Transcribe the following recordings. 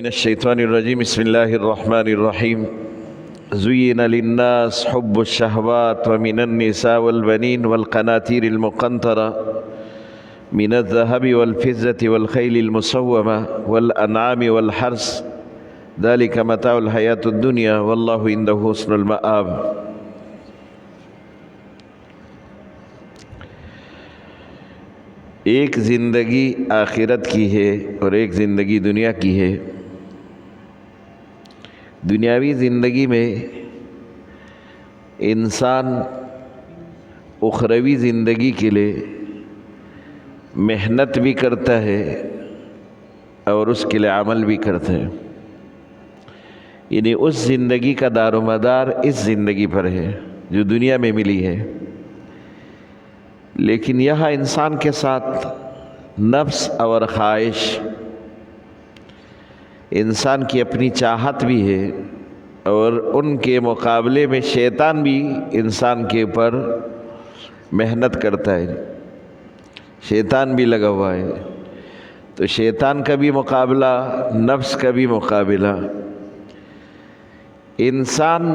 من الشيطان الرجيم بسم الله الرحمن الرحيم زين للناس حب الشهوات ومن النساء والبنين والقناطير المقنطرة من الذهب والفضة والخيل المسومة والأنعام والحرث ذلك متاع الحياة الدنيا والله عنده حسن المآب۔ ایک زندگی آخرت کی ہے اور ایک زندگی دنیا کی ہے۔ دنیاوی زندگی میں انسان اخروی زندگی کے لیے محنت بھی کرتا ہے اور اس کے لیے عمل بھی کرتا ہے، یعنی اس زندگی کا دار و مدار اس زندگی پر ہے جو دنیا میں ملی ہے۔ لیکن یہاں انسان کے ساتھ نفس اور خواہش، انسان کی اپنی چاہت بھی ہے اور ان کے مقابلے میں شیطان بھی انسان کے اوپر محنت کرتا ہے، شیطان بھی لگا ہوا ہے۔ تو شیطان کا بھی مقابلہ، نفس کا بھی مقابلہ۔ انسان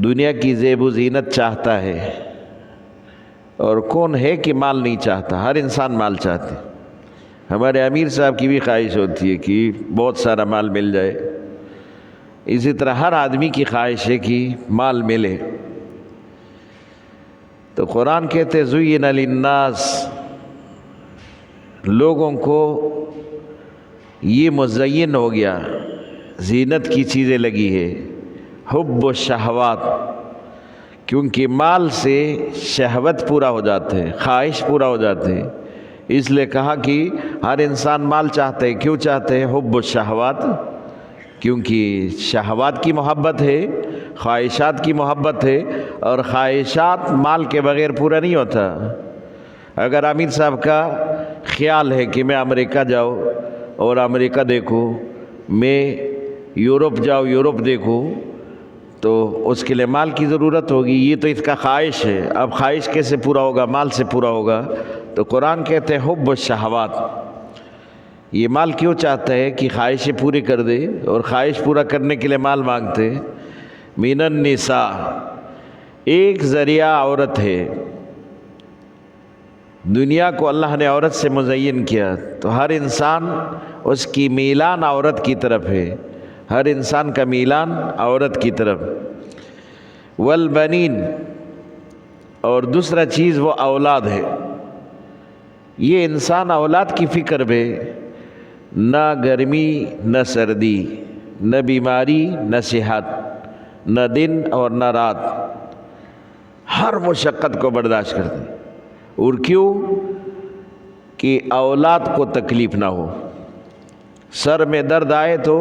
دنیا کی زیب و زینت چاہتا ہے، اور کون ہے کہ مال نہیں چاہتا؟ ہر انسان مال چاہتے۔ ہمارے امیر صاحب کی بھی خواہش ہوتی ہے کہ بہت سارا مال مل جائے، اسی طرح ہر آدمی کی خواہش ہے کہ مال ملے۔ تو قرآن کہتے زین للناس، لوگوں کو یہ مزین ہو گیا، زینت کی چیزیں لگی ہے، حب الشہوات، کیونکہ مال سے شہوت پورا ہو جاتے ہیں، خواہش پورا ہو جاتے ہیں۔ اس لیے کہا کہ ہر انسان مال چاہتے ہیں۔ کیوں چاہتے ہیں؟ حب الشہوات، کیونکہ شہوات کی محبت ہے، خواہشات کی محبت ہے، اور خواہشات مال کے بغیر پورا نہیں ہوتا۔ اگر امیر صاحب کا خیال ہے کہ میں امریکہ جاؤں اور امریکہ دیکھوں، میں یورپ جاؤں، یورپ دیکھوں، تو اس کے لیے مال کی ضرورت ہوگی۔ یہ تو اس کا خواہش ہے، اب خواہش کیسے پورا ہوگا؟ مال سے پورا ہوگا۔ تو قرآن کہتے ہیں حب الشہوات، یہ مال کیوں چاہتا ہے کہ خواہشیں پوری کر دے، اور خواہش پورا کرنے کے لیے مال مانگتے۔ من النساء، ایک ذریعہ عورت ہے۔ دنیا کو اللہ نے عورت سے مزین کیا، تو ہر انسان اس کی میلان عورت کی طرف ہے، ہر انسان کا میلان عورت کی طرف۔ والبنین، اور دوسرا چیز وہ اولاد ہے۔ یہ انسان اولاد کی فکر میں، نہ گرمی نہ سردی، نہ بیماری نہ صحت، نہ دن اور نہ رات، ہر مشقت کو برداشت کرتے ہیں۔ اور کیوں؟ کہ اولاد کو تکلیف نہ ہو۔ سر میں درد آئے تو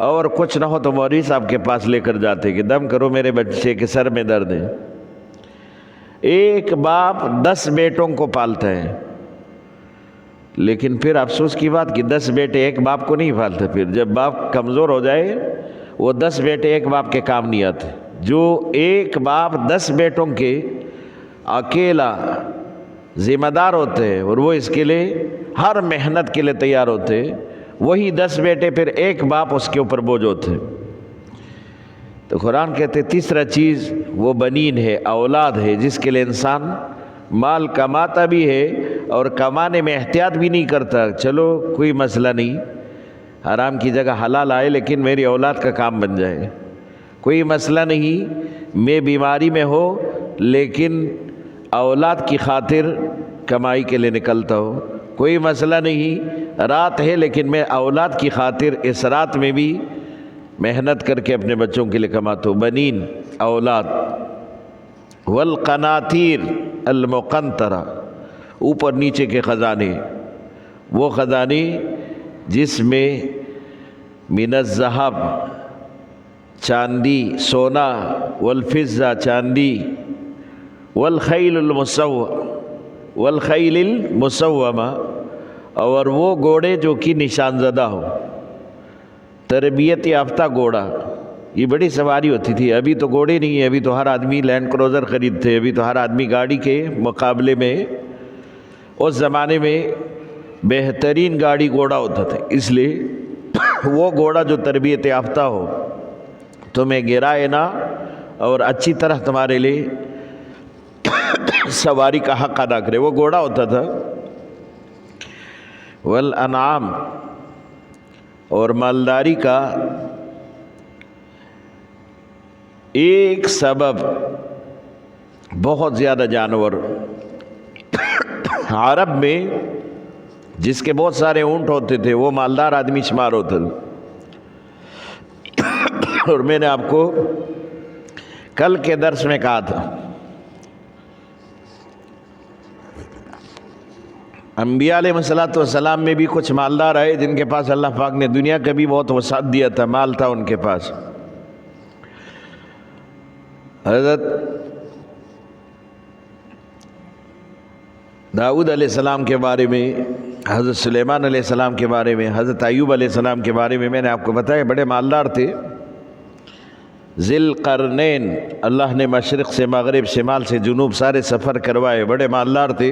اور کچھ نہ ہو تو مولوی صاحب کے پاس لے کر جاتے کہ دم کرو میرے بچے کے سر میں درد ہے۔ ایک باپ 10 بیٹوں کو پالتا ہے، لیکن پھر افسوس کی بات کہ 10 بیٹے ایک باپ کو نہیں پالتے۔ پھر جب باپ کمزور ہو جائے، وہ 10 بیٹے ایک باپ کے کام نہیں آتے۔ جو ایک باپ 10 بیٹوں کے اکیلا ذمہ دار ہوتے ہیں، اور وہ اس کے لیے ہر محنت کے لیے تیار ہوتے، وہی 10 بیٹے پھر ایک باپ اس کے اوپر بوجھ ہوتے۔ تو قرآن کہتے تیسرا چیز وہ بنین ہے، اولاد ہے، جس کے لیے انسان مال کماتا بھی ہے اور کمانے میں احتیاط بھی نہیں کرتا۔ چلو کوئی مسئلہ نہیں، حرام کی جگہ حلال آئے لیکن میری اولاد کا کام بن جائے۔ کوئی مسئلہ نہیں، میں بیماری میں ہو لیکن اولاد کی خاطر کمائی کے لیے نکلتا ہو۔ کوئی مسئلہ نہیں، رات ہے لیکن میں اولاد کی خاطر اس رات میں بھی محنت کر کے اپنے بچوں کے لیے کماتا ہوں۔ بنین، اولاد۔ والقناطیر المقنطرہ، اوپر نیچے کے خزانے، وہ خزانے جس میں من الذہب، چاندی سونا، والفضہ چاندی، والخیل المسومہ، اور وہ گھوڑے جو کہ نشان زدہ ہو، تربیت یافتہ گھوڑا۔ یہ بڑی سواری ہوتی تھی، ابھی تو گھوڑے نہیں ہیں، ابھی تو ہر آدمی لینڈ کروزر خریدتے، ابھی تو ہر آدمی گاڑی کے مقابلے میں اس زمانے میں بہترین گاڑی گھوڑا ہوتا تھا۔ اس لیے وہ گھوڑا جو تربیت یافتہ ہو، تمہیں گرائے نہ اور اچھی طرح تمہارے لیے سواری کا حق ادا کرے، وہ گھوڑا ہوتا تھا۔ والانعام، اور مالداری کا ایک سبب بہت زیادہ جانور، عرب میں جس کے بہت سارے اونٹ ہوتے تھے وہ مالدار آدمی شمار ہوتا تھا۔ اور میں نے آپ کو کل کے درس میں کہا تھا انبیاء علیہ السلام میں بھی کچھ مالدار آئے جن کے پاس اللہ پاک نے دنیا کا بھی بہت وسعت دیا تھا، مال تھا ان کے پاس۔ حضرت داؤد علیہ السلام کے بارے میں، حضرت سلیمان علیہ السلام کے بارے میں، حضرت ایوب علیہ السلام کے بارے میں نے آپ کو بتایا بڑے مالدار تھے۔ ذی القرنین، اللہ نے مشرق سے مغرب، شمال سے جنوب سارے سفر کروائے، بڑے مالدار تھے۔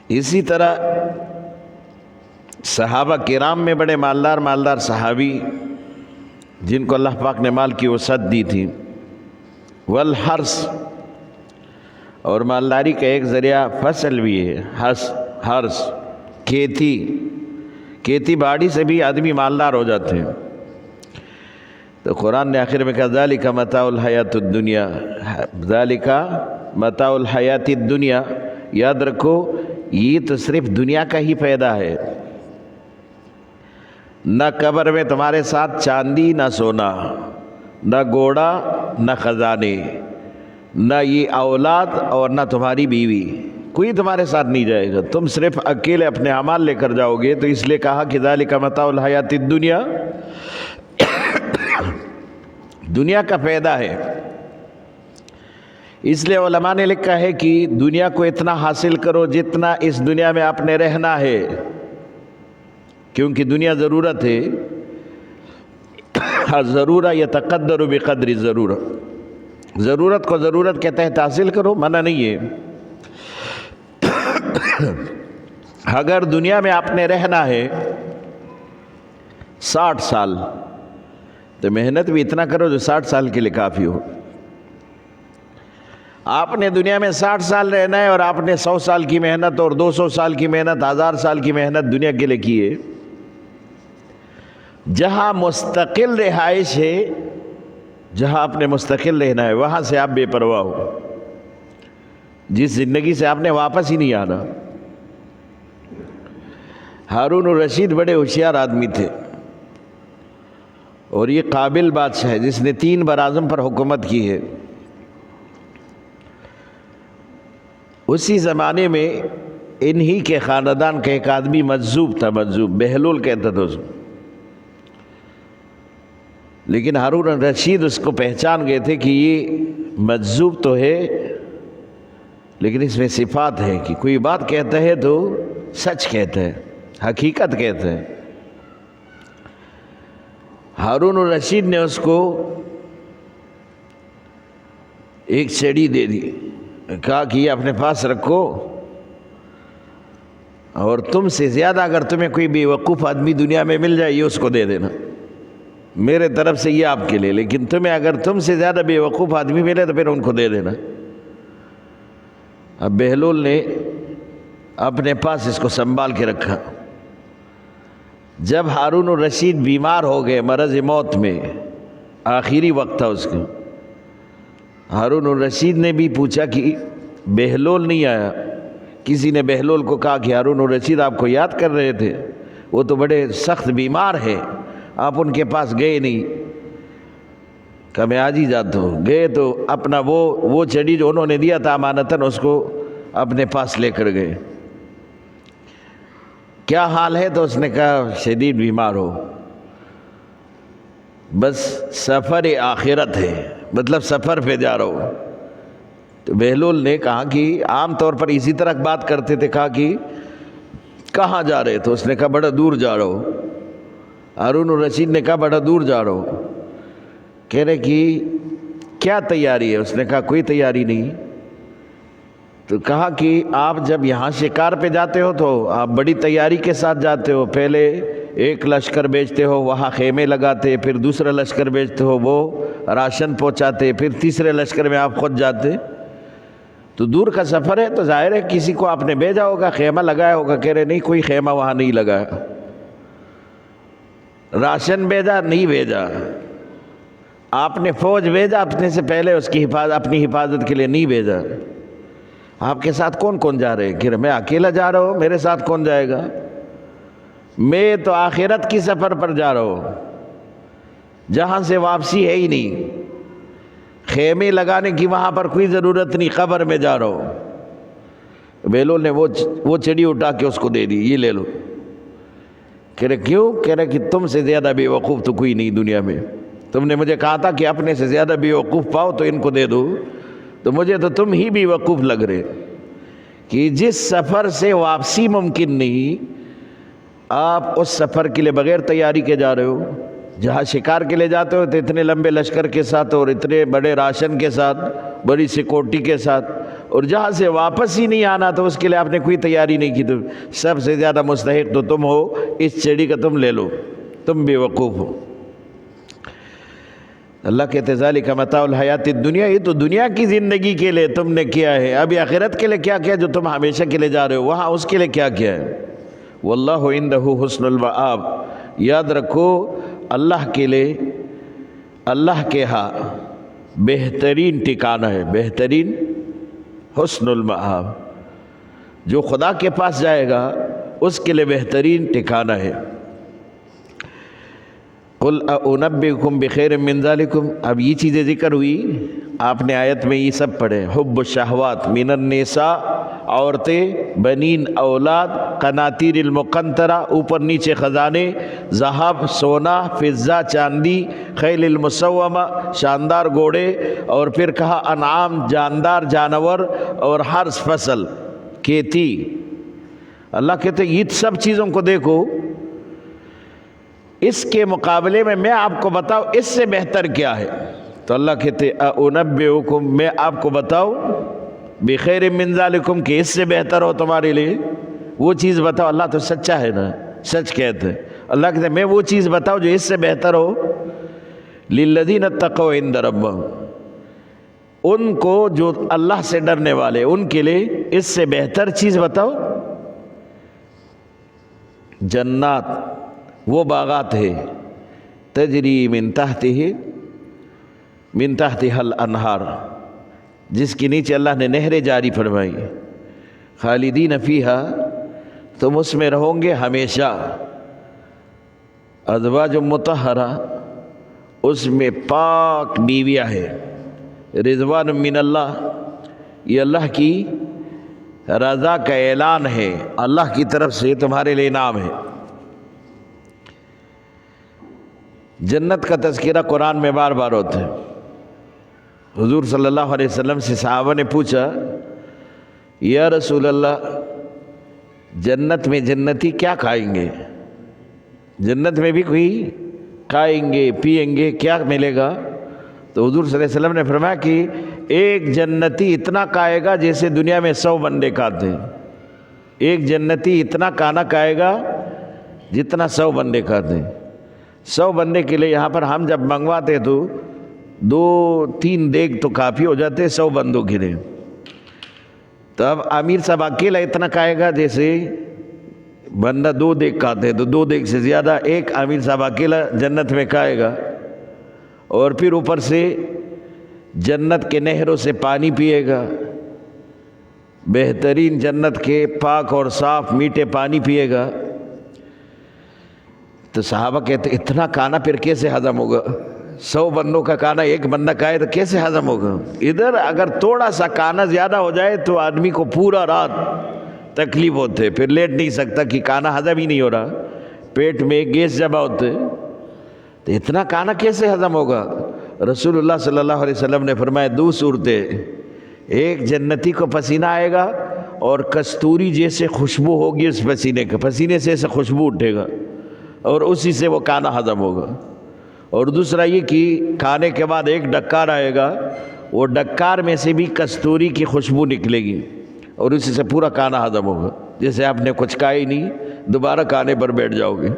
اسی طرح صحابہ کرام میں بڑے مالدار صحابی جن کو اللہ پاک نے مال کی وسعت دی تھی۔ والحرث، اور مالداری کا ایک ذریعہ فصل بھی ہے، حرث، کھیتی باڑی سے بھی آدمی مالدار ہو جاتے ہیں۔ تو قرآن نے آخر میں کہا ذالک متاع الحیات الدنیا، ذالک متاع الحیات الدنیا، یاد رکھو یہ تو صرف دنیا کا ہی پیدا ہے، نہ قبر میں تمہارے ساتھ چاندی، نہ سونا، نہ گھوڑا، نہ خزانے، نہ یہ اولاد اور نہ تمہاری بیوی، کوئی تمہارے ساتھ نہیں جائے گا، تم صرف اکیلے اپنے اعمال لے کر جاؤ گے۔ تو اس لیے کہا کہ ذالک متاع الحیات الدنیا، دنیا کا پیدا ہے۔ اس لیے علماء نے لکھا ہے کہ دنیا کو اتنا حاصل کرو جتنا اس دنیا میں آپ نے رہنا ہے، کیونکہ دنیا ضرورت ہے۔ ضرورہ یتقدر بقدر ضرورہ، ضرورت کو ضرورت کے تحت حاصل کرو، منع نہیں ہے۔ اگر دنیا میں آپ نے رہنا ہے 60 سال تو محنت بھی اتنا کرو جو 60 سال کے لیے کافی ہو۔ آپ نے دنیا میں 60 سال رہنا ہے اور آپ نے 100 سال کی محنت اور 200 سال کی محنت، 1000 سال کی محنت دنیا کے لیے کی ہے۔ جہاں مستقل رہائش ہے، جہاں آپ نے مستقل رہنا ہے، وہاں سے آپ بے پرواہ ہو، جس زندگی سے آپ نے واپس ہی نہیں آنا۔ ہارون الرشید بڑے ہوشیار آدمی تھے اور یہ قابل بادشاہ ہے جس نے 3 براعظم پر حکومت کی ہے۔ اسی زمانے میں انہی کے خاندان کا ایک آدمی مجذوب تھا، مجذوب، بہلول کہتا تھا اس کو، لیکن ہارون الرشید اس کو پہچان گئے تھے کہ یہ مجذوب تو ہے لیکن اس میں صفات ہے کہ کوئی بات کہتا ہے تو سچ کہتا ہے، حقیقت کہتا ہے۔ ہارون الرشید نے اس کو ایک چھڑی دے دی، کہا کہ یہ اپنے پاس رکھو، اور تم سے زیادہ اگر تمہیں کوئی بے وقوف آدمی دنیا میں مل جائے یہ اس کو دے دینا، میرے طرف سے یہ آپ کے لیے، لیکن تمہیں اگر تم سے زیادہ بے وقوف آدمی ملے تو پھر ان کو دے دینا۔ اب بہلول نے اپنے پاس اس کو سنبھال کے رکھا۔ جب ہارون الرشید بیمار ہو گئے، مرض موت میں، آخری وقت تھا اس کا، ہارون الرشید نے بھی پوچھا کہ بہلول نہیں آیا۔ کسی نے بہلول کو کہا کہ ہارون الرشید آپ کو یاد کر رہے تھے، وہ تو بڑے سخت بیمار ہیں، آپ ان کے پاس گئے نہیں۔ کہ میں آج ہی جاتا ہوں۔ گئے تو اپنا وہ چڑی جو انہوں نے دیا تھا امانتاً اس کو اپنے پاس لے کر گئے۔ کیا حال ہے؟ تو اس نے کہا شدید بیمار ہو، بس سفر آخرت ہے، مطلب سفر پہ جا رہا ہو۔ تو بہلول نے کہا کہ عام طور پر اسی طرح بات کرتے تھے، کہا کہ کہاں جا رہے؟ تو اس نے کہا بڑا دور جا رہا ہو۔ ہارون الرشید نے کہا بڑا دور جا رہا ہو۔ کہہ رہے کہ کیا تیاری ہے؟ اس نے کہا کوئی تیاری نہیں، تو کہا کہ آپ جب یہاں شکار پہ جاتے ہو تو آپ بڑی تیاری کے ساتھ جاتے ہو، پہلے ایک لشکر بھیجتے ہو، وہاں خیمے لگاتے، پھر دوسرا لشکر بھیجتے ہو، وہ راشن پہنچاتے، پھر تیسرے لشکر میں آپ خود جاتے۔ تو دور کا سفر ہے تو ظاہر ہے کسی کو آپ نے بھیجا ہوگا، خیمہ لگایا ہوگا، کہہ رہے نہیں کوئی خیمہ وہاں نہیں لگایا۔ راشن بھیجا نہیں بھیجا، آپ نے فوج بھیجا اپنے سے پہلے، اس کی اپنی حفاظت کے لیے نہیں بھیجا۔ آپ کے ساتھ کون کون جا رہے ہیں؟ کہ میں اکیلا جا رہا ہوں، میرے ساتھ کون جائے گا؟ میں تو آخرت کی سفر پر جا رہا ہوں جہاں سے واپسی ہے ہی نہیں، خیمے لگانے کی وہاں پر کوئی ضرورت نہیں، قبر میں جا رہا ہوں۔ بیلول نے وہ چڑی اٹھا کے اس کو دے دی، یہ لے لو۔ کہہ رہے کیوں؟ کہہ رہے کہ تم سے زیادہ بے وقوف تو کوئی نہیں دنیا میں، تم نے مجھے کہا تھا کہ اپنے سے زیادہ بے وقوف پاؤ تو ان کو دے دو، تو مجھے تو تم ہی بے وقوف لگ رہے کہ جس سفر سے واپسی ممکن نہیں، آپ اس سفر کے لیے بغیر تیاری کے جا رہے ہو۔ جہاں شکار کے لیے جاتے ہو تو اتنے لمبے لشکر کے ساتھ اور اتنے بڑے راشن کے ساتھ، بڑی سیکورٹی کے ساتھ، اور جہاں سے واپس ہی نہیں آنا تو اس کے لیے آپ نے کوئی تیاری نہیں کی، تو سب سے زیادہ مستحق تو تم ہو، اس چڑی کا تم لے لو، تم بے وقوف ہو۔ اللہ کہتے ذالک متاع الحیات الدنیا، یہ تو دنیا کی زندگی کے لیے تم نے کیا ہے، ابھی آخرت کے لیے کیا کیا جو تم ہمیشہ کے لیے جا رہے ہو، وہاں اس کے لیے کیا کیا ہے۔ واللہ عندہ حسن المآب، یاد رکھو اللہ کے لیے، اللہ کے ہاں بہترین ٹھکانہ ہے، بہترین حسن المآب، جو خدا کے پاس جائے گا اس کے لیے بہترین ٹھکانہ ہے۔ قل اؤنبئکم بخیر من ذالکم، اب یہ چیزیں ذکر ہوئی، آپ نے آیت میں یہ سب پڑھے، حب الشہوات من النساء، عورتیں، بنین اولاد، قناطیر المقنطرہ، اوپر نیچے خزانے، ذہب سونا، فضہ چاندی، خیل المسومہ شاندار گھوڑے، اور پھر کہا انعام جاندار جانور، اور حرث فصل کھیتی۔ اللہ کہتے ہیں یہ سب چیزوں کو دیکھو، اس کے مقابلے میں آپ کو بتاؤ اس سے بہتر کیا ہے؟ تو اللہ کہتے اؤنبئکم، میں آپ کو بتاؤ بخیر من ذالکم، کہ اس سے بہتر ہو تمہارے لیے، وہ چیز بتاؤ۔ اللہ تو سچا ہے نا، سچ کہتے ہیں۔ اللہ کہتے ہیں میں وہ چیز بتاؤ جو اس سے بہتر ہو، للذین اتقوا عند ربہم، ان کو جو اللہ سے ڈرنے والے، ان کے لیے اس سے بہتر چیز بتاؤ۔ جنات، وہ باغات ہے، تجری من تحتها الانہار، جس کے نیچے اللہ نے نہریں جاری فرمائی، خالدین فیہا، تم اس میں رہو گے ہمیشہ، ازواج مطہرہ، اس میں پاک بیویاں ہے، رضوان من اللہ، یہ اللہ کی رضا کا اعلان ہے، اللہ کی طرف سے تمہارے لیے انعام ہے۔ جنت کا تذکرہ قرآن میں بار بار ہوتا ہے۔ حضور صلی اللہ علیہ وسلم سے صحابہ نے پوچھا، یا رسول اللہ، جنت میں جنتی کیا کھائیں گے؟ جنت میں بھی کوئی کھائیں گے پیئیں گے، کیا ملے گا؟ تو حضور صلی اللہ علیہ وسلم نے فرمایا کہ ایک جنتی اتنا کھائے گا جیسے دنیا میں 100 بندے کھاتے ہیں۔ ایک جنتی اتنا کھانا کھائے گا جتنا 100 بندے کھاتے ہیں۔ 100 بندے کے لیے یہاں پر ہم جب منگواتے تو 2-3 دیگ تو کافی ہو جاتے 100 بندوں کے لیے۔ تو اب امیر صاحب اکیلا اتنا کھائے گا جیسے بندہ 2 دیگ کھاتے، تو 2 دیگ سے زیادہ ایک امیر صاحب اکیلا جنت میں کھائے گا، اور پھر اوپر سے جنت کے نہروں سے پانی پیے گا، بہترین جنت کے پاک اور صاف میٹھے پانی پیے گا۔ تو صحابہ کہتے اتنا کھانا پھر کیسے ہضم ہوگا؟ 100 بندوں کا کھانا ایک بندہ کھائے تو کیسے ہضم ہوگا؟ ادھر اگر تھوڑا سا کھانا زیادہ ہو جائے تو آدمی کو پورا رات تکلیف ہوتے، پھر لیٹ نہیں سکتا کہ کھانا ہضم ہی نہیں ہو رہا، پیٹ میں گیس جمع ہوتے، تو اتنا کھانا کیسے ہضم ہوگا؟ رسول اللہ صلی اللہ علیہ وسلم نے فرمایا 2 صورتیں، ایک جنتی کو پسینہ آئے گا اور کستوری جیسے خوشبو ہوگی اس پسینے کا، پسینے سے ایسے خوشبو اٹھے گا اور اسی سے وہ کھانا ہضم ہوگا، اور دوسرا یہ کہ کھانے کے بعد ایک ڈکار آئے گا، وہ ڈکار میں سے بھی کستوری کی خوشبو نکلے گی، اور اسی سے پورا کھانا ہضم ہوگا، جیسے آپ نے کچھ کھا ہی نہیں دوبارہ کھانے پر بیٹھ جاؤ گے۔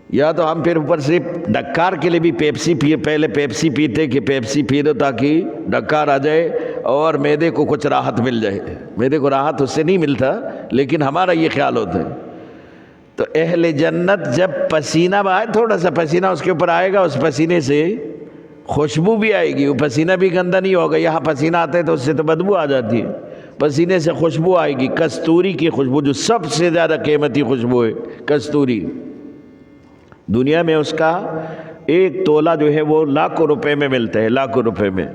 یا تو ہم پھر اوپر سے ڈکار کے لیے بھی پیپسی پیے، پہلے پیپسی پیتے کہ پیپسی پی دو تاکہ ڈکار آ جائے اور معدے کو کچھ راحت مل جائے۔ معدے کو راحت اس سے نہیں ملتا، لیکن ہمارا یہ خیال ہوتا ہے۔ تو اہل جنت جب پسینہ آئے، تھوڑا سا پسینہ اس کے اوپر آئے گا، اس پسینے سے خوشبو بھی آئے گی، وہ پسینہ بھی گندا نہیں ہوگا۔ یہاں پسینہ آتا ہے تو اس سے تو بدبو آ جاتی ہے، پسینے سے خوشبو آئے گی، کستوری کی خوشبو، جو سب سے زیادہ قیمتی خوشبو ہے کستوری۔ دنیا میں اس کا 1 تولہ جو ہے وہ لاکھوں روپے میں ملتا ہے، لاکھوں روپے میں۔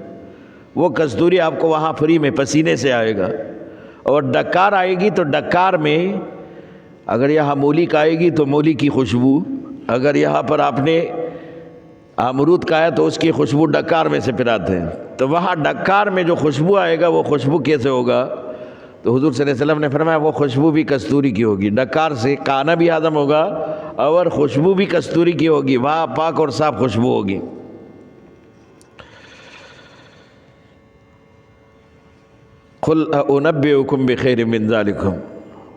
وہ کستوری آپ کو وہاں فری میں پسینے سے آئے گا۔ اور ڈکار آئے گی تو ڈکار میں اگر یہاں مولی کا آئے گی تو مولی کی خوشبو، اگر یہاں پر آپ نے امرود کا ہے تو اس کی خوشبو ڈکار میں سے پھر آتے ہیں۔ تو وہاں ڈکار میں جو خوشبو آئے گا وہ خوشبو کیسے ہوگا؟ تو حضور صلی اللہ علیہ وسلم نے فرمایا وہ خوشبو بھی کستوری کی ہوگی، ڈکار سے کھانا بھی ہضم ہوگا اور خوشبو بھی کستوری کی ہوگی، وہاں پاک اور صاف خوشبو ہوگی۔ قل انبئکم بخیر من ذالکم،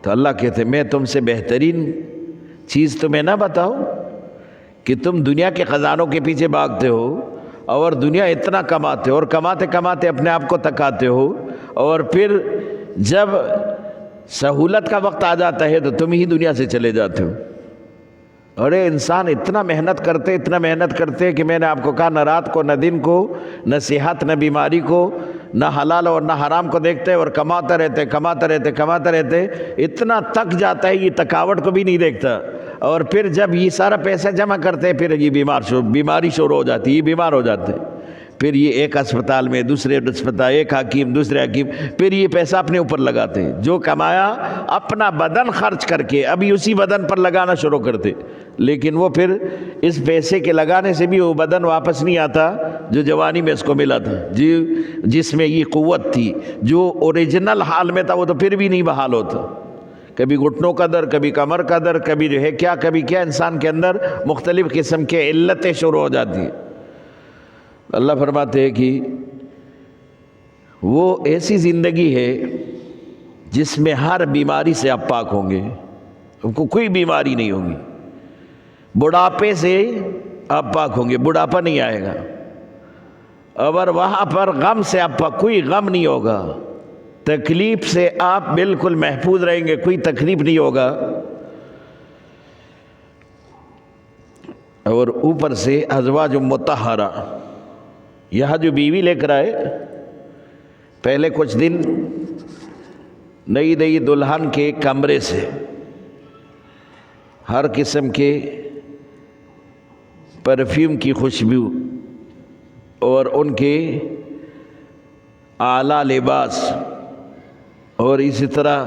تو اللہ کہتے میں تم سے بہترین چیز تمہیں نہ بتاؤں کہ تم دنیا کے خزانوں کے پیچھے بھاگتے ہو اور دنیا اتنا کماتے ہو اور کماتے کماتے اپنے آپ کو تکاتے ہو، اور پھر جب سہولت کا وقت آ جاتا ہے تو تم ہی دنیا سے چلے جاتے ہو۔ ارے انسان اتنا محنت کرتے کہ میں نے آپ کو کہا نہ رات کو نہ دن کو، نہ صحت نہ بیماری کو، نہ حلال اور نہ حرام کو دیکھتے اور کماتا رہتے، اتنا تک جاتا ہے یہ تھکاوٹ کو بھی نہیں دیکھتا۔ اور پھر جب یہ سارا پیسہ جمع کرتے پھر یہ بیماری شروع ہو جاتی، یہ بیمار ہو جاتے، پھر یہ ایک اسپتال میں دوسرے اسپتال، ایک حکیم دوسرے حکیم، پھر یہ پیسہ اپنے اوپر لگاتے ہیں۔ جو کمایا اپنا بدن خرچ کر کے ابھی اسی بدن پر لگانا شروع کرتے، لیکن وہ پھر اس پیسے کے لگانے سے بھی وہ بدن واپس نہیں آتا جو جوانی میں اس کو ملا تھا، جس میں یہ قوت تھی، جو اوریجنل حال میں تھا وہ تو پھر بھی نہیں بحال ہوتا۔ کبھی گھٹنوں کا درد، کبھی کمر کا درد، کبھی جو ہے کیا کبھی کیا، انسان کے اندر مختلف قسم کے علتیں شروع ہو جاتی ہیں۔ اللہ فرماتے ہیں کہ وہ ایسی زندگی ہے جس میں ہر بیماری سے آپ پاک ہوں گے، آپ کو کوئی بیماری نہیں ہوگی، بڑھاپے سے آپ پاک ہوں گے، بڑھاپا نہیں آئے گا، اور وہاں پر غم سے آپ پاک، کوئی غم نہیں ہوگا، تکلیف سے آپ بالکل محفوظ رہیں گے، کوئی تکلیف نہیں ہوگا۔ اور اوپر سے ازواج مطہرہ، یہاں جو بیوی لے کر آئے، پہلے کچھ دن نئی نئی دلہن کے کمرے سے ہر قسم کے پرفیوم کی خوشبو اور ان کے اعلیٰ لباس اور اسی طرح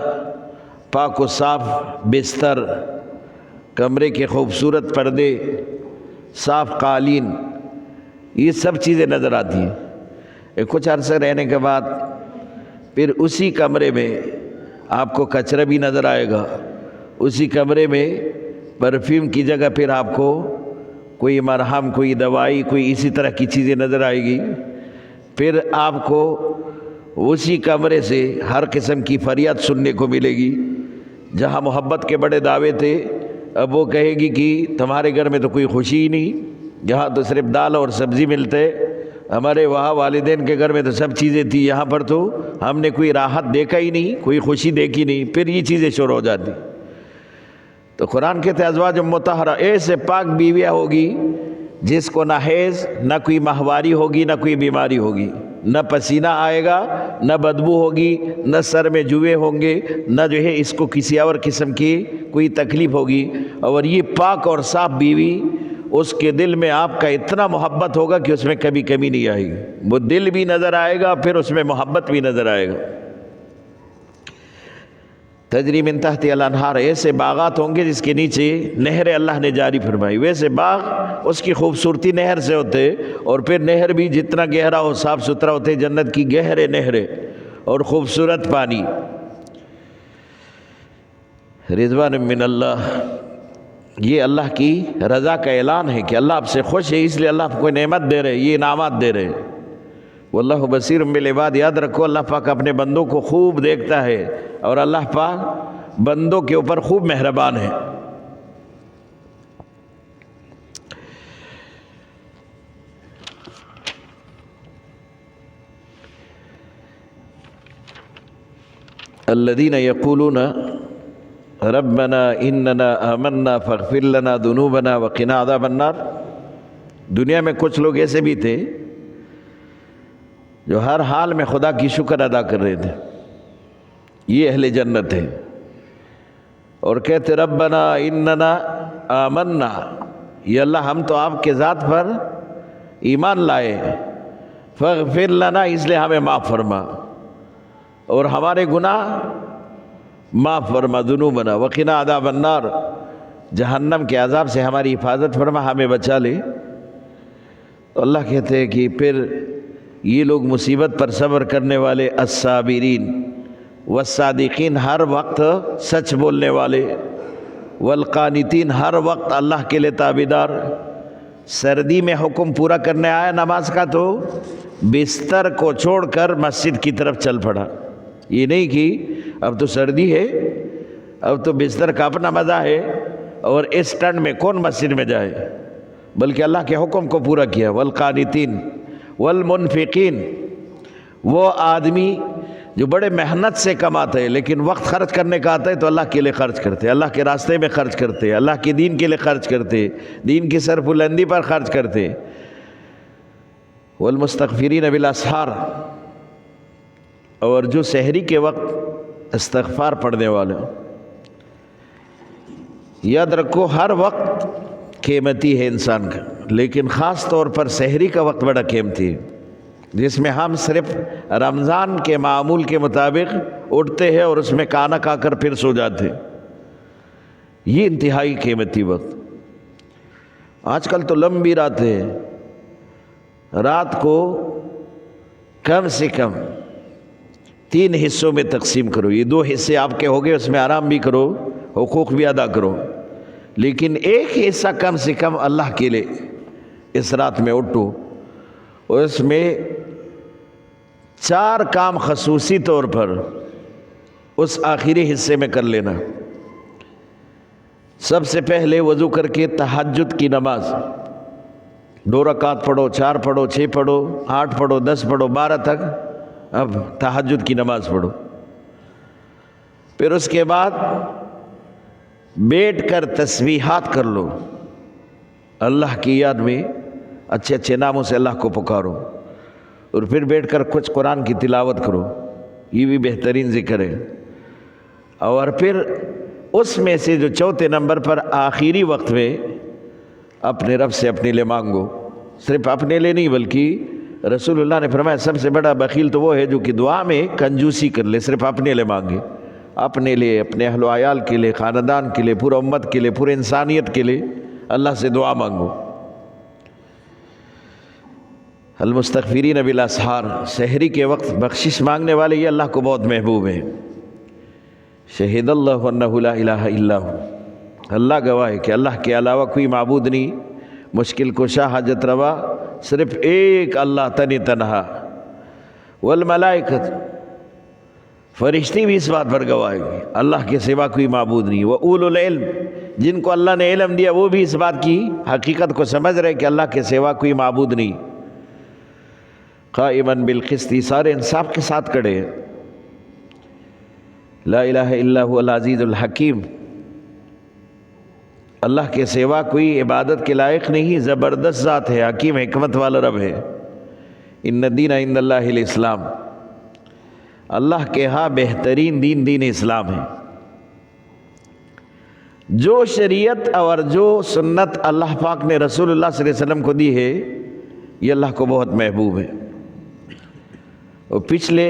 پاک و صاف بستر، کمرے کے خوبصورت پردے، صاف قالین، یہ سب چیزیں نظر آتی ہیں۔ کچھ عرصہ رہنے کے بعد پھر اسی کمرے میں آپ کو کچرا بھی نظر آئے گا، اسی کمرے میں پرفیوم کی جگہ پھر آپ کو کوئی مرہم، کوئی دوائی، کوئی اسی طرح کی چیزیں نظر آئے گی۔ پھر آپ کو اسی کمرے سے ہر قسم کی فریاد سننے کو ملے گی۔ جہاں محبت کے بڑے دعوے تھے، اب وہ کہے گی کہ تمہارے گھر میں تو کوئی خوشی ہی نہیں، یہاں تو صرف دال اور سبزی ملتے، ہمارے وہاں والدین کے گھر میں تو سب چیزیں تھیں، یہاں پر تو ہم نے کوئی راحت دیکھا ہی نہیں، کوئی خوشی دیکھی نہیں۔ پھر یہ چیزیں شروع ہو جاتی۔ تو قرآن کہتے ہیں ازواج مطہرہ، ایسے پاک بیویاں ہوگی جس کو نہ حیض، نہ کوئی ماہواری ہوگی، نہ کوئی بیماری ہوگی، نہ پسینہ آئے گا، نہ بدبو ہوگی، نہ سر میں جوئے ہوں گے، نہ جو ہے اس کو کسی اور قسم کی کوئی تکلیف ہوگی۔ اور یہ پاک اور صاف بیوی، اس کے دل میں آپ کا اتنا محبت ہوگا کہ اس میں کبھی کمی نہیں آئے گی، وہ دل بھی نظر آئے گا، پھر اس میں محبت بھی نظر آئے گا۔ تجری من تحت الانہار، ایسے باغات ہوں گے جس کے نیچے نہریں اللہ نے جاری فرمائی۔ ویسے باغ اس کی خوبصورتی نہر سے ہوتے، اور پھر نہر بھی جتنا گہرا ہو صاف ستھرا ہوتے، جنت کی گہرے نہریں اور خوبصورت پانی۔ رضوان من اللہ، یہ اللہ کی رضا کا اعلان ہے کہ اللہ آپ سے خوش ہے، اس لیے اللہ آپ کو نعمت دے رہے، یہ انعامات دے رہے۔ واللہ بصیر بالعباد، یاد رکھو اللہ پاک اپنے بندوں کو خوب دیکھتا ہے اور اللہ پاک بندوں کے اوپر خوب مہربان ہے۔ الذین یقولون ربنا اننا آمنا فاغفر لنا ذنوبنا وقنا عذاب النار۔ دنیا میں کچھ لوگ ایسے بھی تھے جو ہر حال میں خدا کی شکر ادا کر رہے تھے، یہ اہل جنت ہے، اور کہتے ربنا اننا آمنا، یہ اللہ ہم تو آپ کے ذات پر ایمان لائے، فاغفر لنا، اس لیے ہمیں معاف فرما اور ہمارے گناہ معاف فرما، ذنوبنا وقنا عذاب النار، جہنم کے عذاب سے ہماری حفاظت فرما، ہمیں بچا لے۔ تو اللہ کہتے ہیں کہ پھر یہ لوگ مصیبت پر صبر کرنے والے، الصابرین والصادقین، ہر وقت سچ بولنے والے، والقانتین، ہر وقت اللہ کے لیے تابعدار۔ سردی میں حکم پورا کرنے آیا نماز کا تو بستر کو چھوڑ کر مسجد کی طرف چل پڑا، یہ نہیں کہ اب تو سردی ہے، اب تو بستر کا اپنا مزہ ہے اور اس ٹھنڈ میں کون مسجد میں جائے، بلکہ اللہ کے حکم کو پورا کیا۔ والقانتین والمنفقین، وہ آدمی جو بڑے محنت سے کماتے ہیں لیکن وقت خرچ کرنے کا آتا ہے تو اللہ کے لیے خرچ کرتے، اللہ کے راستے میں خرچ کرتے، اللہ کے دین کے لیے خرچ کرتے، دین کی سربلندی پر خرچ کرتے۔ والمستغفرین بالاسحار، اور جو سحری کے وقت استغفار پڑھنے والے۔ یاد رکھو ہر وقت قیمتی ہے انسان کا، لیکن خاص طور پر سحری کا وقت بڑا قیمتی ہے، جس میں ہم صرف رمضان کے معمول کے مطابق اٹھتے ہیں اور اس میں کھانا کھا کر پھر سو جاتے، یہ انتہائی قیمتی وقت۔ آج کل تو لمبی راتیں ہیں، رات کو کم سے کم 3 حصوں میں تقسیم کرو، یہ 2 حصے آپ کے ہو گئے، اس میں آرام بھی کرو، حقوق بھی ادا کرو، لیکن ایک حصہ کم سے کم اللہ کے لیے اس رات میں اٹھو، اور اس میں 4 کام خصوصی طور پر اس آخری حصے میں کر لینا۔ سب سے پہلے وضو کر کے تہجد کی نماز 2 رکعت پڑھو، 4 پڑھو، 6 پڑھو، 8 پڑھو، 10 پڑھو، 12 تک اب تہجد کی نماز پڑھو۔ پھر اس کے بعد بیٹھ کر تسبیحات کر لو، اللہ کی یاد میں اچھے اچھے ناموں سے اللہ کو پکارو، اور پھر بیٹھ کر کچھ قرآن کی تلاوت کرو، یہ بھی بہترین ذکر ہے۔ اور پھر اس میں سے جو 4تھے نمبر پر آخری وقت میں اپنے رب سے اپنے لیے مانگو، صرف اپنے لیے نہیں بلکہ رسول اللہ نے فرمایا سب سے بڑا بخیل تو وہ ہے جو کہ دعا میں کنجوسی کر لے، صرف اپنے لیے مانگے، اپنے لیے، اپنے اہل و عیال کے لیے، خاندان کے لیے، پورا امت کے لیے، پورے انسانیت کے لیے اللہ سے دعا مانگو۔ المستغفرین بالاسحار، سحری کے وقت بخشش مانگنے والے یہ اللہ کو بہت محبوب ہیں۔ شہید اللہ انہ لا الہ الا ہو، اللہ گواہ ہے کہ اللہ کے علاوہ کوئی معبود نہیں، مشکل کشا حاجت روا صرف ایک اللہ تن تنہا۔ والملائکۃ، فرشتے بھی اس بات پر گواہ ہیں اللہ کے سوا کوئی معبود نہیں۔ وَأُولُو العلم، جن کو اللہ نے علم دیا وہ بھی اس بات کی حقیقت کو سمجھ رہے کہ اللہ کے سوا کوئی معبود نہیں۔ قائماً بالقسط، سارے انصاف کے ساتھ کھڑے ہیں۔ لا الہ الا هو العزیز الحکیم، اللہ کے سوا کوئی عبادت کے لائق نہیں، زبردست ذات ہے، حکیم حکمت والا رب ہے۔ ان الدین عند اللہ الاسلام، اللہ کے ہاں بہترین دین دین اسلام ہے۔ جو شریعت اور جو سنت اللہ پاک نے رسول اللہ صلی اللہ علیہ وسلم کو دی ہے یہ اللہ کو بہت محبوب ہے۔ اور پچھلے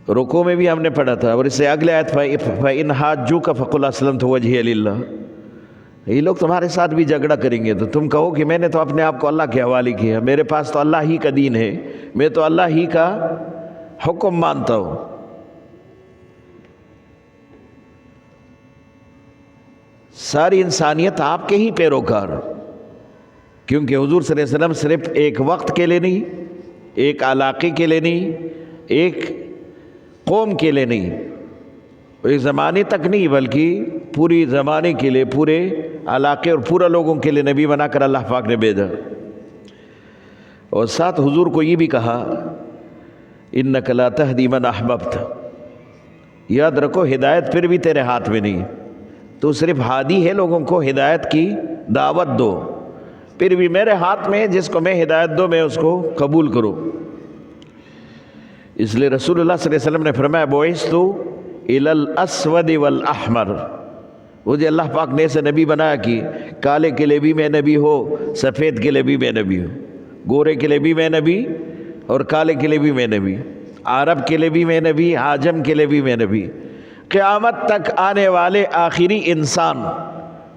رکوع میں بھی ہم نے پڑھا تھا، اور اس سے اگلے آیت فَإِنْ حَاجُّوكَ فَقُلْ أَسْلَمْتُ وَجْهِيَ لِلَّهِ، یہ لوگ تمہارے ساتھ بھی جھگڑا کریں گے تو تم کہو کہ میں نے تو اپنے آپ کو اللہ کے حوالے کیا، میرے پاس تو اللہ ہی کا دین ہے، میں تو اللہ ہی کا حکم مانتا ہوں۔ ساری انسانیت آپ کے ہی پیروکار، کیونکہ حضور صلی اللہ علیہ وسلم صرف ایک وقت کے لیے نہیں، ایک علاقے کے لیے نہیں، ایک قوم کے لیے نہیں، ایک زمانے تک نہیں، بلکہ پوری زمانے کے لیے، پورے علاقے اور پورا لوگوں کے لیے نبی بنا کر اللہ پاک نے بھیجا۔ اور ساتھ حضور کو یہ بھی کہا اِنَّكَ لَا تَهْدِي مَنْ أَحْبَبْتَ، یاد رکھو ہدایت پھر بھی تیرے ہاتھ میں نہیں، تو صرف ہادی ہے، لوگوں کو ہدایت کی دعوت دو، پھر بھی میرے ہاتھ میں ہے، جس کو میں ہدایت دو میں اس کو قبول کروں۔ اس لیے رسول اللہ صلی اللہ علیہ وسلم نے فرمایا بُعِثْتُ إِلَى الْأَسْوَدِ وَالْأَحْمَرِ، مجھے اللہ پاک نے ایسے نبی بنایا کہ کالے کے لیے بھی میں نبی ہو، سفید کے لیے بھی میں نبی ہوں، گورے کے لیے بھی میں نبی اور کالے کے لیے بھی میں نبی، عرب کے لیے بھی میں نبی، عجم کے لیے بھی میں نبی، قیامت تک آنے والے آخری انسان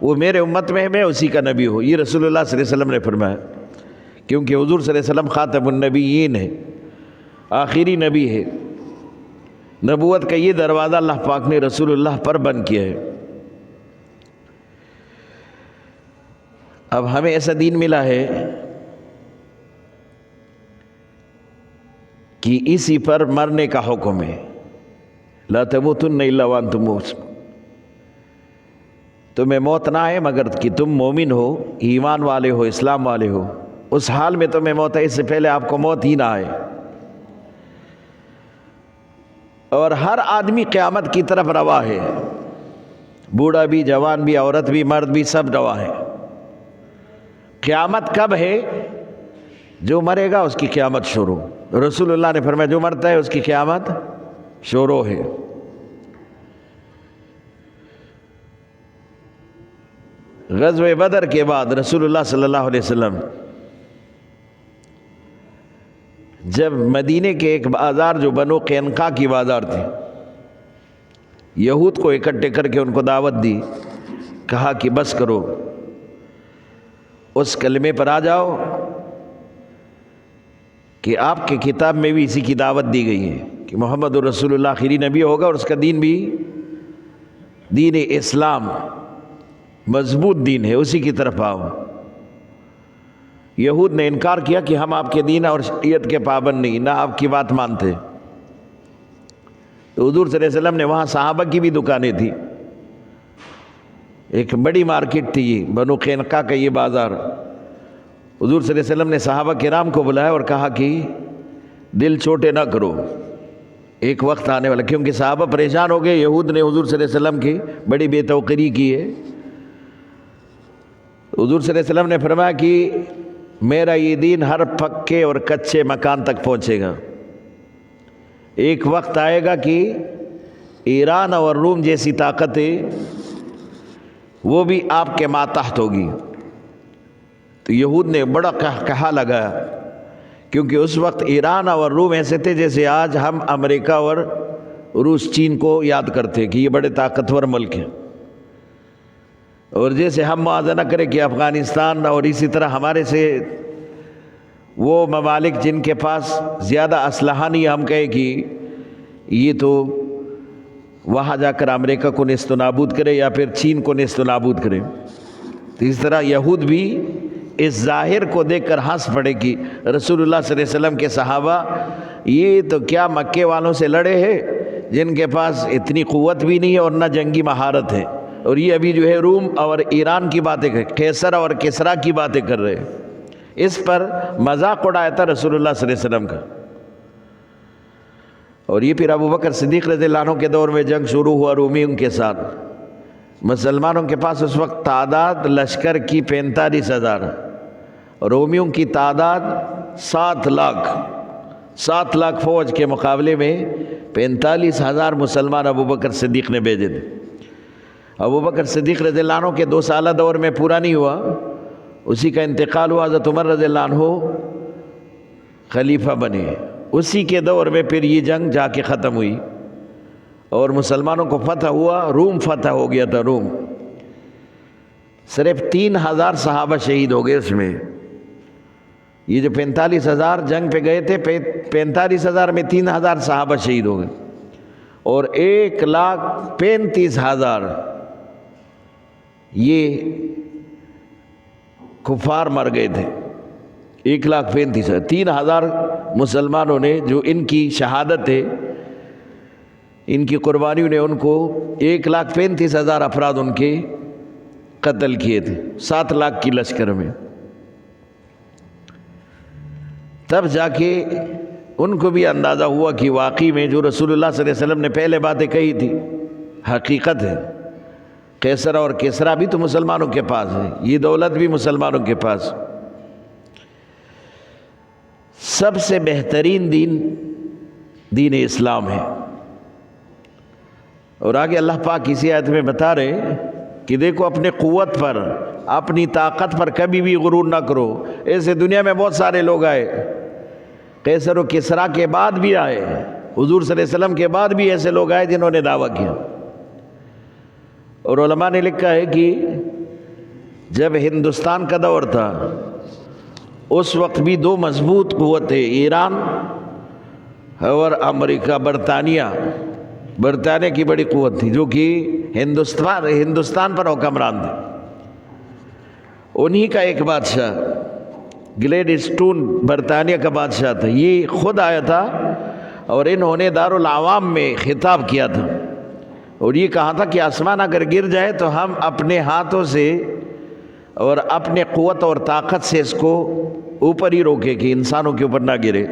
وہ میرے امت میں ہے، میں اسی کا نبی ہوں۔ یہ رسول اللہ صلی اللہ علیہ وسلم نے فرمایا، کیونکہ حضور صلی اللہ علیہ وسلم خاتم النبیین ہے، آخری نبی ہے۔ نبوت کا یہ دروازہ اللہ پاک نے رسول اللہ پر بند کیا ہے۔ اب ہمیں ایسا دین ملا ہے کہ اسی پر مرنے کا حکم ہے، لا تموتن الا وانتم مسلمون، تمہیں موت نہ آئے مگر کہ تم مومن ہو، ایمان والے ہو، اسلام والے ہو، اس حال میں تمہیں موت ہے، اس سے پہلے آپ کو موت ہی نہ آئے۔ اور ہر آدمی قیامت کی طرف رواں ہے، بوڑھا بھی، جوان بھی، عورت بھی، مرد بھی، سب رواں ہے۔ قیامت کب ہے؟ جو مرے گا اس کی قیامت شروع۔ رسول اللہ نے فرمایا جو مرتا ہے اس کی قیامت شروع ہے۔ غزوہ بدر کے بعد رسول اللہ صلی اللہ علیہ وسلم جب مدینے کے ایک بازار جو بنو قینقاع کی بازار تھی، یہود کو اکٹھے کر کے ان کو دعوت دی، کہا کہ بس کرو، اس کلمے پر آ جاؤ کہ آپ کے کتاب میں بھی اسی کی دعوت دی گئی ہے کہ محمد رسول اللہ آخری نبی ہوگا اور اس کا دین بھی دین اسلام مضبوط دین ہے، اسی کی طرف آؤ۔ یہود نے انکار کیا کہ ہم آپ کے دین اور شریعت کے پابند نہیں، نہ آپ کی بات مانتے۔ تو حضور صلی اللہ علیہ وسلم نے وہاں صحابہ کی بھی دکانیں تھی، ایک بڑی مارکیٹ تھی یہ بنو قینقاع کا یہ بازار۔ حضور صلی اللہ علیہ وسلم نے صحابہ کرام کو بلایا اور کہا کہ دل چھوٹے نہ کرو، ایک وقت آنے والا، کیونکہ صحابہ پریشان ہو گئے، یہود نے حضور صلی اللہ علیہ وسلم کی بڑی بے توقیری کی ہے۔ حضور صلی اللہ علیہ وسلم نے فرمایا کہ میرا یہ دین ہر پکے اور کچے مکان تک پہنچے گا، ایک وقت آئے گا کہ ایران اور روم جیسی طاقتیں وہ بھی آپ کے ماتحت ہوگی۔ تو یہود نے بڑا کہا لگایا، کیونکہ اس وقت ایران اور روم ایسے تھے جیسے آج ہم امریکہ اور روس چین کو یاد کرتے کہ یہ بڑے طاقتور ملک ہیں، اور جیسے ہم موازنہ کریں کہ افغانستان اور اسی طرح ہمارے سے وہ ممالک جن کے پاس زیادہ اسلحہ نہیں، ہم کہیں کہ یہ تو وہاں جا کر امریکہ کو نیست و نابود کرے یا پھر چین کو نیست و نابود کرے۔ تو اس طرح یہود بھی اس ظاہر کو دیکھ کر ہنس پڑے کہ رسول اللہ صلی اللہ علیہ وسلم کے صحابہ یہ تو کیا مکے والوں سے لڑے ہیں جن کے پاس اتنی قوت بھی نہیں ہے اور نہ جنگی مہارت ہے، اور یہ ابھی جو ہے روم اور ایران کی باتیں کر، قیصر اور کسریٰ کی باتیں کر رہے ہیں۔ اس پر مذاق اڑایا تھا رسول اللہ صلی اللہ علیہ وسلم کا۔ اور یہ پھر ابو بکر صدیق رضی اللہ عنہ کے دور میں جنگ شروع ہوا رومیوں کے ساتھ۔ مسلمانوں کے پاس اس وقت تعداد لشکر کی 45,000، رومیوں کی تعداد 7 لاکھ، 7 لاکھ فوج کے مقابلے میں 45,000 مسلمان ابو بکر صدیق نے بھیجے تھے۔ ابو بکر صدیق رضی اللہ عنہ کے 2 سالہ دور میں پورا نہیں ہوا، اسی کا انتقال ہوا، حضرت عمر رضی اللہ عنہ خلیفہ بنے، اسی کے دور میں پھر یہ جنگ جا کے ختم ہوئی اور مسلمانوں کو فتح ہوا، روم فتح ہو گیا تھا۔ روم صرف 3,000 صحابہ شہید ہو گئے اس میں۔ یہ جو 45,000 جنگ پہ گئے تھے، 45,000 میں 3,000 صحابہ شہید ہو گئے، اور 1,35,000 یہ کفار مر گئے تھے، 1,35,000 3,000 مسلمانوں نے جو ان کی شہادت ہے، ان کی قربانیوں نے ان کو 1,35,000 افراد ان کے قتل کیے تھے 7 لاکھ کی لشکر میں۔ تب جا کے ان کو بھی اندازہ ہوا کہ واقعی میں جو رسول اللہ صلی اللہ علیہ وسلم نے پہلے باتیں کہی تھی حقیقت ہے، قیصر اور کسریٰ بھی تو مسلمانوں کے پاس ہے، یہ دولت بھی مسلمانوں کے پاس۔ سب سے بہترین دین اسلام ہے۔ اور آگے اللہ پاک اسی آیت میں بتا رہے کہ دیکھو اپنے قوت پر، اپنی طاقت پر کبھی بھی غرور نہ کرو۔ ایسے دنیا میں بہت سارے لوگ آئے، قیصر و کسریٰ کے بعد بھی آئے، حضور صلی اللہ علیہ وسلم کے بعد بھی ایسے لوگ آئے جنہوں نے دعویٰ کیا۔ اور علماء نے لکھا ہے کہ جب ہندوستان کا دور تھا اس وقت بھی 2 مضبوط قوتیں، ایران اور امریکہ، برطانیہ کی بڑی قوت تھی جو کہ ہندوستان پر حکمران تھے۔ انہی کا ایک بادشاہ گلیڈ اسٹون برطانیہ کا بادشاہ تھا، یہ خود آیا تھا اور انہوں نے دارالعوام میں خطاب کیا تھا اور یہ کہا تھا کہ آسمان اگر گر جائے تو ہم اپنے ہاتھوں سے اور اپنے قوت اور طاقت سے اس کو اوپر ہی روکے کہ انسانوں کے اوپر نہ گرے،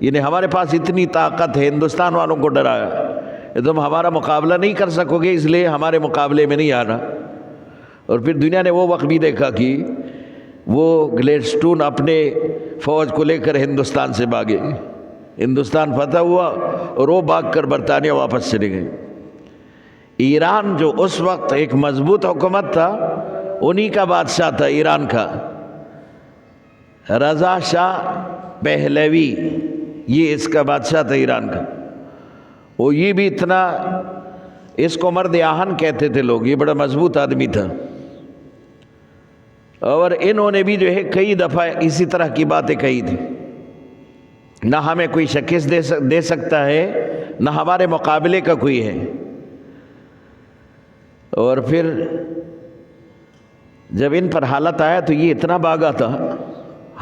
یعنی ہمارے پاس اتنی طاقت ہے۔ ہندوستان والوں کو ڈرایا، تم ہمارا مقابلہ نہیں کر سکو گے، اس لیے ہمارے مقابلے میں نہیں آنا۔ اور پھر دنیا نے وہ وقت بھی دیکھا کہ وہ گلیڈ سٹون اپنے فوج کو لے کر ہندوستان سے بھاگے، ہندوستان فتح ہوا اور وہ بھاگ کر برطانیہ واپس چلے گئے۔ ایران جو اس وقت ایک مضبوط حکومت تھا، انہی کا بادشاہ تھا ایران کا رضا شاہ پہلوی، یہ اس کا بادشاہ تھا ایران کا۔ وہ یہ بھی اتنا، اس کو مرد آہن کہتے تھے لوگ، یہ بڑا مضبوط آدمی تھا۔ اور انہوں نے بھی جو ہے کئی دفعہ اسی طرح کی باتیں کہی تھی، نہ ہمیں کوئی شکست دے سکتا ہے، نہ ہمارے مقابلے کا کوئی ہے۔ اور پھر جب ان پر حالت آیا تو یہ اتنا بھاگا تھا،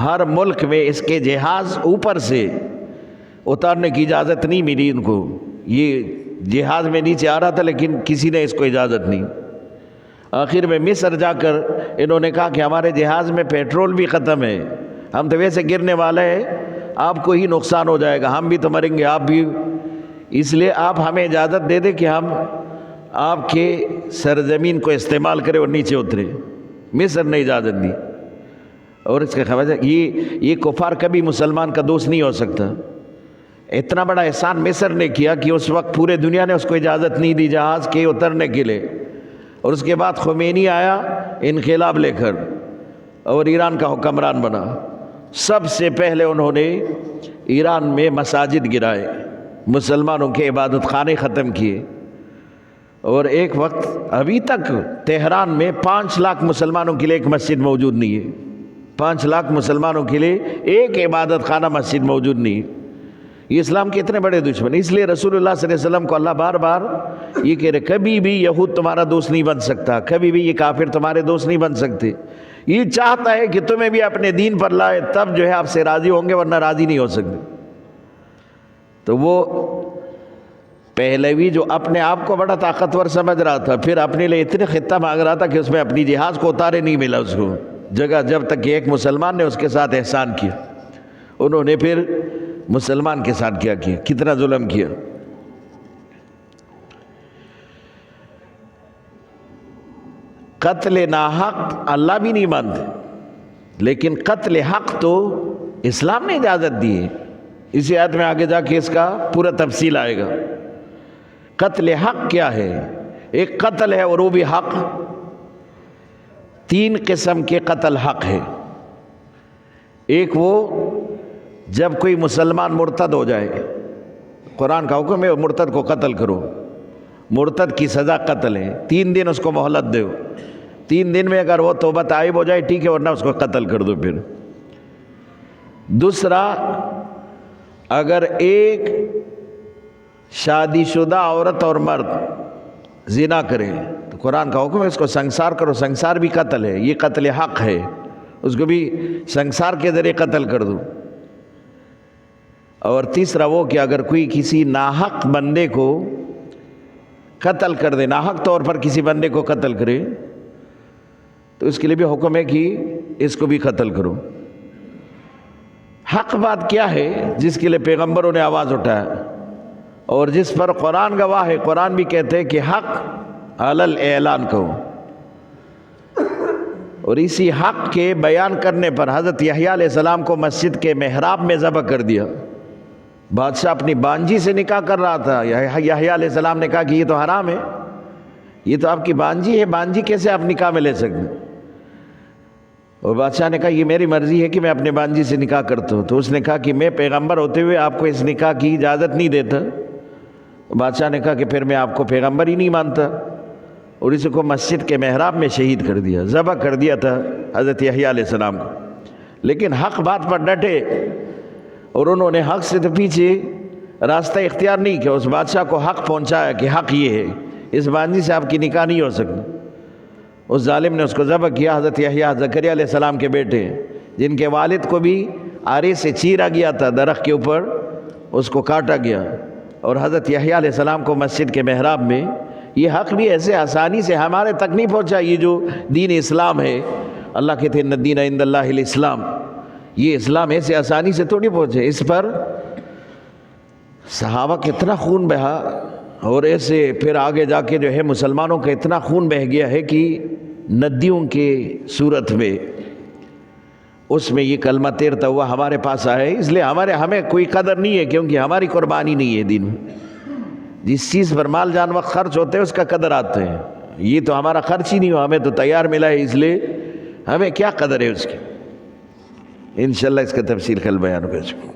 ہر ملک میں اس کے جہاز اوپر سے اتارنے کی اجازت نہیں ملی ان کو، یہ جہاز میں نیچے آ رہا تھا لیکن کسی نے اس کو اجازت نہیں۔ آخر میں مصر جا کر انہوں نے کہا کہ ہمارے جہاز میں پیٹرول بھی ختم ہے، ہم تو ویسے گرنے والے ہیں، آپ کو ہی نقصان ہو جائے گا، ہم بھی تو مریں گے، آپ بھی، اس لیے آپ ہمیں اجازت دے دیں کہ ہم آپ کے سرزمین کو استعمال کریں اور نیچے اترے۔ مصر نے اجازت دی۔ اور اس کے خلاف یہ کفار کبھی مسلمان کا دوست نہیں ہو سکتا۔ اتنا بڑا احسان مصر نے کیا کہ اس وقت پورے دنیا نے اس کو اجازت نہیں دی جہاز کے اترنے کے لیے، اور اس کے بعد خمینی آیا انقلاب لے کر اور ایران کا حکمران بنا۔ سب سے پہلے انہوں نے ایران میں مساجد گرائے، مسلمانوں کے عبادت خانے ختم کیے، اور ایک وقت ابھی تک تہران میں 5 لاکھ مسلمانوں کے لیے ایک مسجد موجود نہیں ہے، 5 لاکھ مسلمانوں کے لیے ایک عبادت خانہ مسجد موجود نہیں ہے۔ یہ اسلام کے اتنے بڑے دشمن، اس لیے رسول اللہ صلی اللہ علیہ وسلم کو اللہ بار بار یہ کہہ رہے کبھی بھی یہود تمہارا دوست نہیں بن سکتا، کبھی بھی یہ کافر تمہارے دوست نہیں بن سکتے۔ یہ چاہتا ہے کہ تمہیں بھی اپنے دین پر لائے، تب جو ہے آپ سے راضی ہوں گے، ورنہ راضی نہیں ہو سکتے۔ تو وہ پہلوی جو اپنے آپ کو بڑا طاقتور سمجھ رہا تھا، پھر اپنے لیے اتنے خطہ مانگ رہا تھا کہ اس میں اپنی جہاز کو اتارے نہیں ملا اس کو جگہ، جب تک کہ ایک مسلمان نے اس کے ساتھ احسان کیا۔ انہوں نے پھر مسلمان کے ساتھ کیا کتنا ظلم کیا۔ قتل ناحق اللہ بھی نہیں مانتے، لیکن قتل حق تو اسلام نے اجازت دی ہے۔ اسی آیت میں آگے جا کے اس کا پورا تفصیل آئے گا۔ قتل حق کیا ہے؟ ایک قتل ہے اور وہ بھی حق۔ 3 قسم کے قتل حق ہے۔ ایک وہ جب کوئی مسلمان مرتد ہو جائے، قرآن کا حکم ہے مرتد کو قتل کرو، مرتد کی سزا قتل ہے، 3 دن اس کو مہلت دو، 3 دن میں اگر وہ توبہ تائب ہو جائے ٹھیک ہے، ورنہ اس کو قتل کر دو۔ پھر دوسرا، اگر ایک شادی شدہ عورت اور مرد زنا کرے تو قرآن کا حکم ہے اس کو سنسار کرو، سنسار بھی قتل ہے، یہ قتل حق ہے، اس کو بھی سنسار کے ذریعے قتل کر دوں۔ اور تیسرا وہ کہ اگر کوئی کسی ناحق بندے کو قتل کر دے، ناحق طور پر کسی بندے کو قتل کرے، تو اس کے لیے بھی حکم ہے کہ اس کو بھی قتل کرو۔ حق بات کیا ہے جس کے لیے پیغمبروں نے آواز اٹھایا اور جس پر قرآن گواہ ہے، قرآن بھی کہتے ہیں کہ حق علی الاعلان کہو، اور اسی حق کے بیان کرنے پر حضرت یحییٰ علیہ السلام کو مسجد کے محراب میں ذبح کر دیا۔ بادشاہ اپنی بانجی سے نکاح کر رہا تھا، یحییٰ علیہ السلام نے کہا کہ یہ تو حرام ہے، یہ تو آپ کی بانجی ہے، بانجی کیسے آپ نکاح میں لے سکتے؟ اور بادشاہ نے کہا یہ میری مرضی ہے کہ میں اپنے بانجی سے نکاح کرتا ہوں۔ تو اس نے کہا کہ میں پیغمبر ہوتے ہوئے آپ کو اس نکاح کی اجازت نہیں دیتا۔ بادشاہ نے کہا کہ پھر میں آپ کو پیغمبر ہی نہیں مانتا، اور اس کو مسجد کے محراب میں شہید کر دیا، ذبح کر دیا تھا حضرت یحییٰ علیہ السلام کو۔ لیکن حق بات پر ڈٹے، اور انہوں نے حق سے تو پیچھے راستہ اختیار نہیں کیا، اس بادشاہ کو حق پہنچایا کہ حق یہ ہے، اس بانجی سے آپ کی نکاح نہیں ہو سکتی۔ اس ظالم نے اس کو ذبح کیا۔ حضرت یحییٰ زکریا علیہ السلام کے بیٹے، جن کے والد کو بھی آرے سے چیرا گیا تھا درخت کے اوپر، اس کو کاٹا گیا، اور حضرت یحییٰ علیہ السلام کو مسجد کے محراب میں۔ یہ حق بھی ایسے آسانی سے ہمارے تک نہیں پہنچا۔ یہ جو دین اسلام ہے، اللہ کہتے ہیں ان الدین عند اللہ الاسلام، یہ اسلام ایسے آسانی سے تھوڑی پہنچے۔ اس پر صحابہ کتنا خون بہا، اور ایسے پھر آگے جا کے جو ہے مسلمانوں کا اتنا خون بہہ گیا ہے کہ ندیوں کے صورت میں اس میں یہ کلمہ تیرتا ہوا ہمارے پاس آیا ہے۔ اس لیے ہمیں کوئی قدر نہیں ہے، کیونکہ ہماری قربانی نہیں ہے دین میں۔ جس چیز پر مال جان وقت خرچ ہوتے ہیں اس کا قدر آتے ہیں۔ یہ تو ہمارا خرچ ہی نہیں ہوا، ہمیں تو تیار ملا ہے، اس لیے ہمیں کیا قدر ہے اس کی۔ انشاءاللہ اس کا تفصیل کل بیان کر سکوں۔